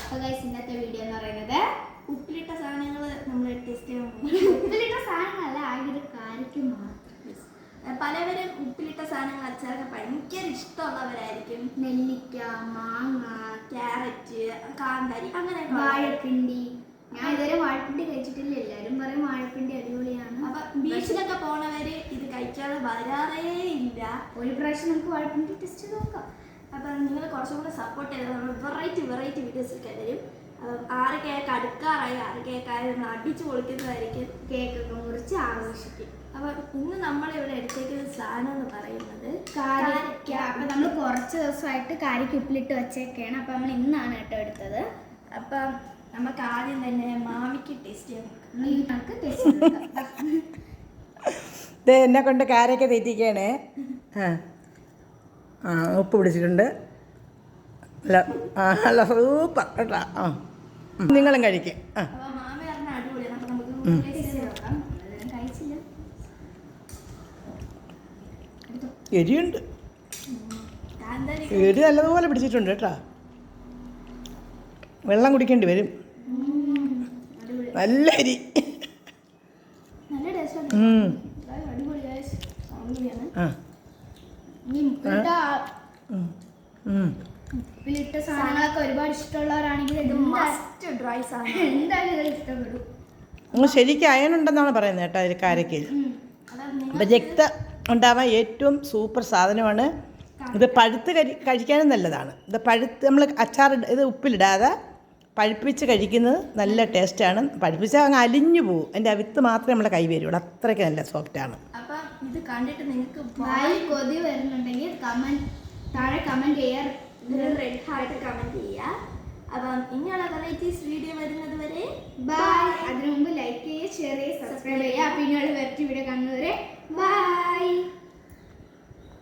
അപ്പോൾ ഗൈസ് ഇന്നത്തെ വീഡിയോ എന്ന് പറയുന്നത് ഉപ്പിലിട്ട സാധനങ്ങൾ നമ്മൾ ടെസ്റ്റ് ചെയ്യാൻ ഉപ്പിലിട്ട സാധനങ്ങളല്ല ആകെ കാരിക്കും മാത്രം. പലവരും ഉപ്പിലിട്ട സാധനങ്ങൾ അച്ചാറൊക്കെ ഭയങ്കര ഇഷ്ടമുള്ളവരായിരിക്കും. നെല്ലിക്ക, മാങ്ങ, ക്യാരറ്റ്, കാന്താരി, അങ്ങനെ വാഴപ്പിണ്ടി. ഞാൻ ഇതുവരെ വാഴപ്പിണ്ടി കഴിച്ചിട്ടില്ല. എല്ലാവരും പറയും വാഴപ്പിണ്ടി അടിപൊളിയാണ്. അപ്പൊ ബീച്ചിലൊക്കെ പോണവര് ഇത് കഴിക്കാതെ വരാറേ ഇല്ല. ഒരു പ്രാവശ്യം നമുക്ക് വാഴപ്പിണ്ടി ടെസ്റ്റ് ചെയ്ത് നോക്കാം. അപ്പം നിങ്ങൾ കുറച്ചും കൂടെ സപ്പോർട്ട് ചെയ്താൽ നമ്മൾ വെറൈറ്റി വീഡിയോസൊക്കെ വരും. ആറ് കേക്ക് അടുക്കാറായി, 6 കേക്കായി നമ്മൾ അടിച്ചു പൊളിക്കുന്നതായിരിക്കും. കേക്കൊക്കെ മുറിച്ച് ആഘോഷിക്കും. അപ്പം ഇന്ന് നമ്മളിവിടെ എടുത്തേക്കുന്ന സാധനം എന്ന് പറയുന്നത് കാരിക്ക. അപ്പം നമ്മൾ കുറച്ച് ദിവസമായിട്ട് കാരിക്ക ഉപ്പിലിട്ട് വെച്ചേക്കാണ്. അപ്പം നമ്മൾ ഇന്നാണ് കേട്ടോ എടുത്തത്. അപ്പം നമുക്ക് ആദ്യം തന്നെ മാമിക്ക് ടെസ്റ്റ് ചെയ്യാം. നമുക്ക് ടെസ്റ്റ് ചെയ്യാം. എന്നെ കൊണ്ട് കാരൊക്കെ തെറ്റിക്കണേ. ഉപ്പ് പിടിച്ചിട്ടുണ്ട്. നല്ല സൂപ്പർ കേട്ടോ. നിങ്ങളും കഴിക്കും. മാമി പറഞ്ഞ അടിപൊളിയാണ്. അപ്പം നമുക്ക് ടേസ്റ്റ് നോക്കാം. കഴിച്ചില്ല. എരിയുണ്ട്. എരി നല്ലതുപോലെ പിടിച്ചിട്ടുണ്ട് കേട്ടോ. വെള്ളം കുടിക്കേണ്ടി വരും. നല്ല എരി. നല്ല ടേസ്റ്റ്. ഉപ്പിലിട്ട സാധനങ്ങളൊക്കെ ഒരുപാട് ഇഷ്ടമുള്ളവരാണെങ്കിൽ ഇത് മസ്റ്റ് ട്രൈ സാധനം എന്തായാലും ഇഷ്ടപ്പെടും. ശരിക്കും അയണുണ്ടെന്നാണ് പറയുന്നത് കേട്ടോ അതിൽ കാരക്കയിൽ. അപ്പം രക്തം ഉണ്ടാവാൻ ഏറ്റവും സൂപ്പർ സാധനമാണ് ഇത്. പഴുത്ത് കഴിക്കാനും നല്ലതാണ്. ഇത് പഴുത്ത് നമ്മൾ അച്ചാർ ഇത് ഉപ്പിലിടാതെ പഴുപ്പിച്ച് കഴിക്കുന്നത് നല്ല ടേസ്റ്റാണ്. പഴുപ്പിച്ചാൽ അങ്ങ് അലിഞ്ഞു പോകും. അതിൻ്റെ വിത്ത് മാത്രമേ നമ്മളെ കൈ വരുള്ളൂ. അത്രയ്ക്ക് നല്ല സോഫ്റ്റാണ്. അപ്പം ഇത് കണ്ടിട്ട് നിങ്ങൾക്ക് കൊതി വരുന്നുണ്ടെങ്കിൽ താഴെ കമൻറ്റ് ചെയ്യാൻ റെഡ് ഹാർട്ട് കമൻറ്റ് ചെയ്യുക. അപ്പം ഇങ്ങനെയുള്ള വെറൈറ്റീസ് വീഡിയോ വരുന്നത് വരെ ബൈ. അതിനു മുമ്പ് ലൈക്ക് ചെയ്യുക, ഷെയർ ചെയ്യുക, സബ്സ്ക്രൈബ് ചെയ്യുക. പിന്നെയുള്ള വെറൈറ്റി വീഡിയോ കാണുന്നവരെ ബൈ.